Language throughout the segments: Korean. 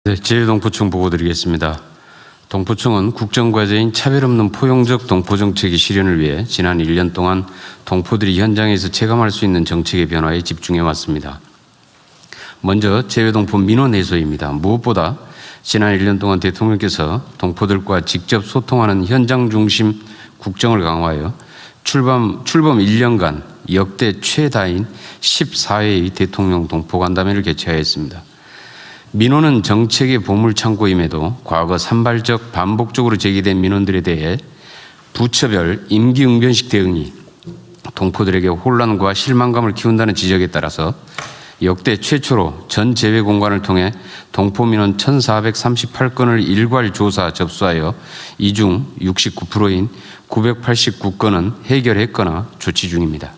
네, 제외동포청 보고 드리겠습니다. 동포청은 국정과제인 차별 없는 포용적 동포정책의 실현을 위해 지난 1년 동안 동포들이 현장에서 체감할 수 있는 정책의 변화에 집중해 왔습니다. 먼저 제외동포 민원 해소입니다. 무엇보다 지난 1년 동안 대통령께서 동포들과 직접 소통하는 현장 중심 국정을 강화하여 출범 1년간 역대 최다인 14회의 대통령 동포간담회를 개최하였습니다. 민원은 정책의 보물창고임에도 과거 산발적 반복적으로 제기된 민원들에 대해 부처별 임기응변식 대응이 동포들에게 혼란과 실망감을 키운다는 지적에 따라서 역대 최초로 전 제외 공간을 통해 동포 민원 1,438건을 일괄 조사 접수하여 이 중 69%인 989건은 해결했거나 조치 중입니다.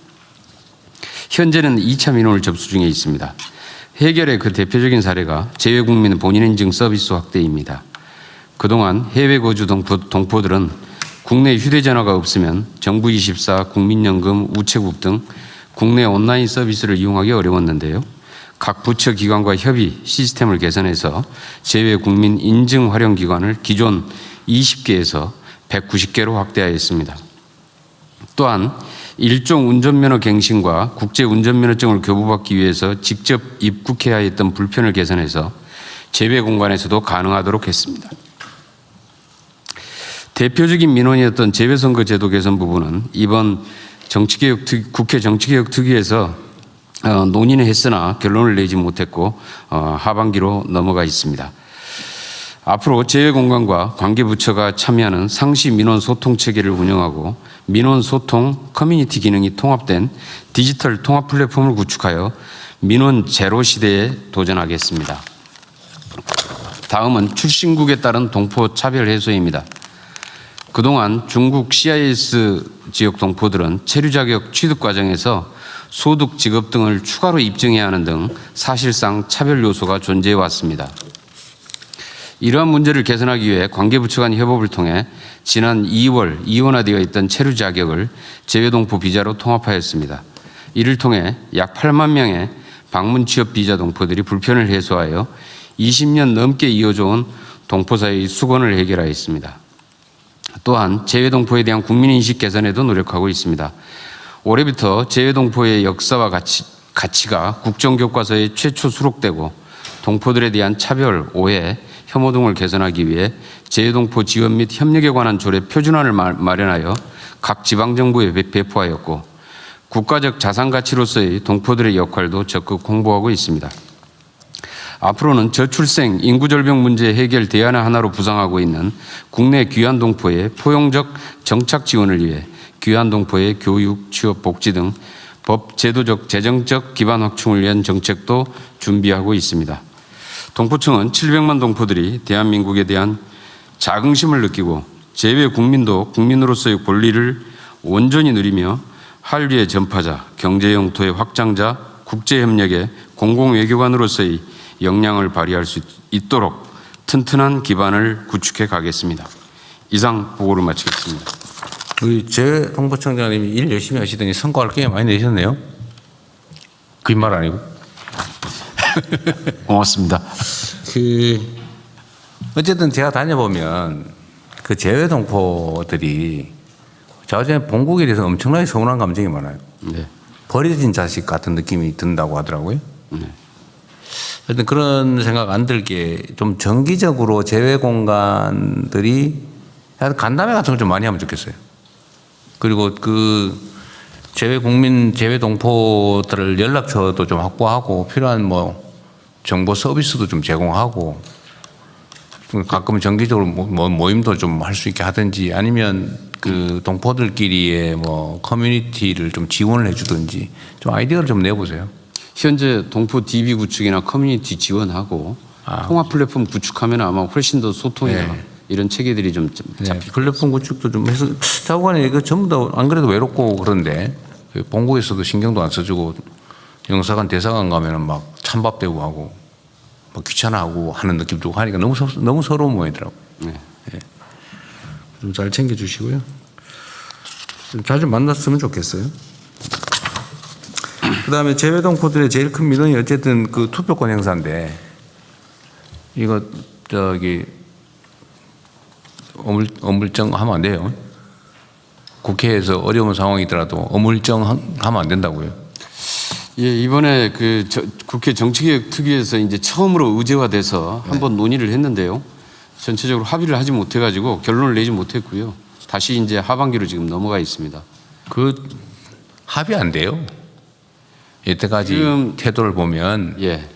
현재는 2차 민원을 접수 중에 있습니다. 해결의 그 대표적인 사례가 제외국민 본인인증 서비스 확대입니다. 그동안 해외 거주 동포들은 국내 휴대전화가 없으면 정부24, 국민연금, 우체국 등 국내 온라인 서비스를 이용하기 어려웠는데요. 각 부처 기관과 협의 시스템을 개선해서 제외국민 인증 활용 기관을 기존 20개에서 190개로 확대하였습니다. 또한 일종 운전면허 갱신과 국제 운전면허증을 교부받기 위해서 직접 입국해야 했던 불편을 개선해서 제외 공간에서도 가능하도록 했습니다. 대표적인 민원이었던 제외선거 제도 개선 부분은 이번 국회 정치개혁특위에서 논의는 했으나 결론을 내지 못했고 하반기로 넘어가 있습니다. 앞으로 제외공간과 관계부처가 참여하는 상시 민원 소통 체계를 운영하고 민원 소통 커뮤니티 기능이 통합된 디지털 통합 플랫폼을 구축하여 민원 제로 시대에 도전하겠습니다. 다음은 출신국에 따른 동포 차별 해소입니다. 그동안 중국 CIS 지역 동포들은 체류 자격 취득 과정에서 소득, 직업 등을 추가로 입증해야 하는 등 사실상 차별 요소가 존재해 왔습니다. 이러한 문제를 개선하기 위해 관계부처 간 협업을 통해 지난 2월 이원화되어 있던 체류 자격을 제외동포 비자로 통합하였습니다. 이를 통해 약 8만 명의 방문 취업 비자 동포들이 불편을 해소하여 20년 넘게 이어져 온 동포 사이의 수건을 해결하였습니다. 또한 제외동포에 대한 국민인식 개선에도 노력하고 있습니다. 올해부터 제외동포의 역사와 가치가 국정교과서에 최초 수록되고 동포들에 대한 차별, 오해, 혐오 등을 개선하기 위해 제외동포 지원 및 협력에 관한 조례 표준안을 마련하여 각 지방정부에 배포하였고 국가적 자산가치로서의 동포들의 역할도 적극 홍보하고 있습니다. 앞으로는 저출생, 인구절벽 문제 해결 대안의 하나로 부상하고 있는 국내 귀환동포의 포용적 정착 지원을 위해 귀환동포의 교육, 취업, 복지 등 법, 제도적, 재정적 기반 확충을 위한 정책도 준비하고 있습니다. 동포청은 700만 동포들이 대한민국에 대한 자긍심을 느끼고 제외 국민도 국민으로서의 권리를 온전히 누리며 한류의 전파자, 경제 영토의 확장자, 국제협력의 공공외교관으로서의 역량을 발휘할 수 있도록 튼튼한 기반을 구축해 가겠습니다. 이상 보고를 마치겠습니다. 우리 제외동포청장님이 일 열심히 하시더니 성과를 꽤 많이 내셨네요. 거짓말 아니고. 고맙습니다. 어쨌든 제가 다녀보면 그 제외동포들이 자주에 본국에 대해서 엄청나게 서운한 감정이 많아요. 네. 버려진 자식 같은 느낌이 든다고 하더라고요. 네. 하여튼 그런 생각 안 들게 좀 정기적으로 제외 공간들이 간담회 같은 걸 좀 많이 하면 좋겠어요. 그리고 그 제외 국민, 제외 동포들을 연락처도 좀 확보하고 필요한 뭐 정보 서비스도 좀 제공하고 가끔 정기적으로 모임도 좀 할 수 있게 하든지 아니면 그 동포들끼리의 뭐 커뮤니티를 좀 지원을 해주든지 좀 아이디어를 좀 내보세요. 현재 동포 DB 구축이나 커뮤니티 지원하고 통합 플랫폼 구축하면 아마 훨씬 더 소통이나 네. 이런 체계들이 좀 네, 잡힐 플랫폼 구축도 좀 해서 자고간에 이거 전부 다 안 그래도 외롭고 그런데 본국에서도 신경도 안 써주고 영사관 대사관 가면은 막 찬밥 대고 하고 막 귀찮아하고 하는 느낌 들고 하니까 너무 서러운 모양이더라고. 네. 네. 좀 잘 챙겨주시고요. 좀 자주 만났으면 좋겠어요. 그다음에 제외동포들의 제일 큰 민원이 어쨌든 그 투표권 행사인데 이거 저기 어물쩡 하면 안 돼요. 국회에서 어려운 상황이더라도 어물쩡 하면 안 된다고요. 예, 이번에 국회 정치개혁특위에서 이제 처음으로 의제화돼서 한번 논의를 했는데요. 전체적으로 합의를 하지 못해가지고 결론을 내지 못했고요. 다시 이제 하반기로 지금 넘어가 있습니다. 그 합의 안 돼요. 여태까지 지금 태도를 보면 예,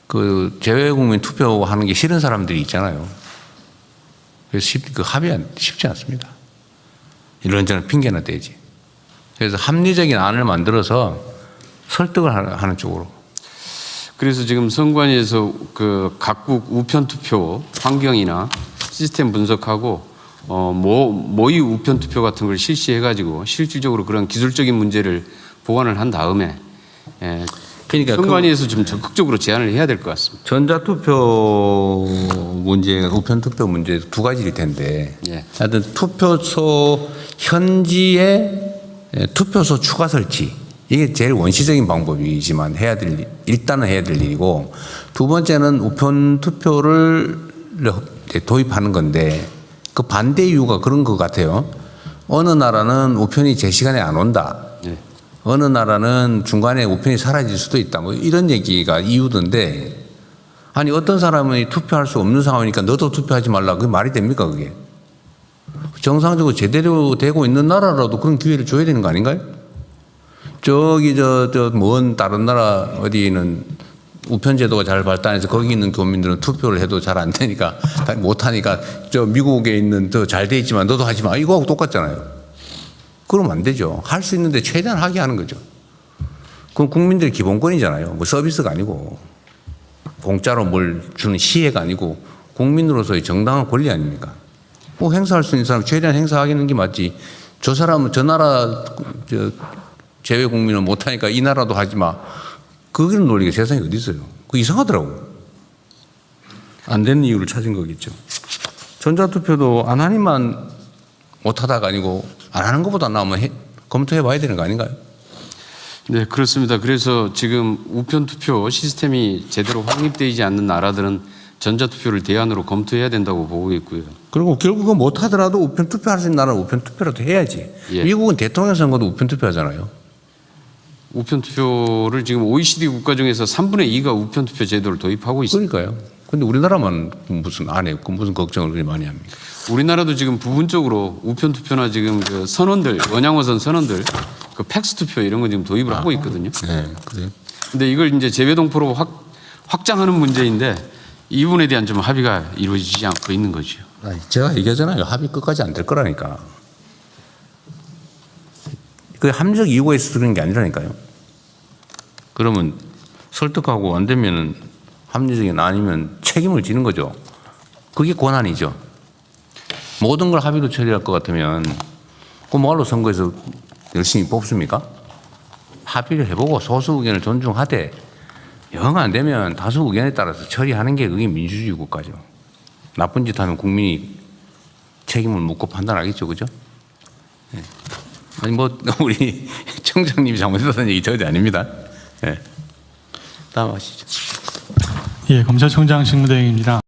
그 재외국민 투표하는 게 싫은 사람들이 있잖아요. 그래서 그 합의 쉽지 않습니다. 이런저런 핑계나 대지. 그래서 합리적인 안을 만들어서 설득을 하는 쪽으로. 그래서 지금 선관위에서 그 각국 우편 투표 환경이나 시스템 분석하고 모의 우편 투표 같은 걸 실시해가지고 실질적으로 그런 기술적인 문제를 보완을 한 다음에 그러니까 선관위에서 좀 적극적으로 제안을 해야 될 것 같습니다. 전자투표 문제가 우편투표 문제 두 가지일 텐데 예. 하여튼 투표소 현지에 투표소 추가 설치 이게 제일 원시적인 방법이지만 일단은 해야 될 일이고 두 번째는 우편투표를 도입하는 건데 그 반대 이유가 그런 것 같아요. 어느 나라는 우편이 제 시간에 안 온다. 예. 어느 나라는 중간에 우편이 사라질 수도 있다. 뭐 이런 얘기가 이유던데 아니 어떤 사람은 투표할 수 없는 상황이니까 너도 투표하지 말라. 그게 말이 됩니까 그게? 정상적으로 제대로 되고 있는 나라라도 그런 기회를 줘야 되는 거 아닌가요? 저기 먼 다른 나라 어디는 우편 제도가 잘 발달해서 거기 있는 교민들은 투표를 해도 잘 안 되니까 못 하니까 저 미국에 있는 더 잘 돼 있지만 너도 하지 마. 이거하고 똑같잖아요. 그러면 안 되죠. 할 수 있는데 최대한 하게 하는 거죠. 그건 국민들의 기본권이잖아요. 뭐 서비스가 아니고 공짜로 뭘 주는 시혜가 아니고 국민으로서의 정당한 권리 아닙니까? 뭐 행사할 수 있는 사람 최대한 행사하는 게 맞지. 저 사람은 저 나라 제외 국민은 못 하니까 이 나라도 하지 마. 그런 논리가 세상에 어디 있어요. 그거 이상하더라고. 안 되는 이유를 찾은 거겠죠. 전자투표도 안 하니만 못하다가 아니고 안 하는 것보다 나오면 검토해 봐야 되는 거 아닌가요? 네, 그렇습니다. 그래서 지금 우편투표 시스템이 제대로 확립되지 않는 나라들은 전자투표를 대안으로 검토해야 된다고 보고 있고요. 그리고 결국은 못하더라도 우편투표 할 수 있는 나라는 우편투표라도 해야지. 예. 미국은 대통령 선거도 우편투표 하잖아요. 우편투표를 지금 OECD 국가 중에서 3분의 2가 우편투표 제도를 도입하고 있습니다. 그러니까요. 근데 우리나라만 무슨 안 해요. 무슨 걱정을 그렇게 많이 합니까? 우리나라도 지금 부분적으로 우편투표나 지금 그 선언들, 원양어선 선언들, 그 팩스투표 이런 거 지금 도입을 하고 있거든요. 네, 그래요. 근데 이걸 이제 재외동포로 확장하는 문제인데 이 부분에 대한 좀 합의가 이루어지지 않고 있는 거죠. 제가 얘기하잖아요. 합의 끝까지 안 될 거라니까. 그 합리적 이유가 있어서 그런 게 아니라니까요. 그러면 설득하고 안 되면은 합리적인 아니면 책임을 지는 거죠. 그게 권한이죠. 모든 걸 합의로 처리할 것 같으면 그 뭐하러 선거에서 열심히 뽑습니까? 합의를 해보고 소수 의견을 존중하되 영 안 되면 다수 의견에 따라서 처리하는 게 그게 민주주의 국가죠. 나쁜 짓 하면 국민이 책임을 묻고 판단하겠죠. 그죠? 네. 아니 뭐 우리 청장님이 잘못했다는 얘기 절대 아닙니다. 네. 다음 하시죠. 예, 검찰총장 직무대행입니다.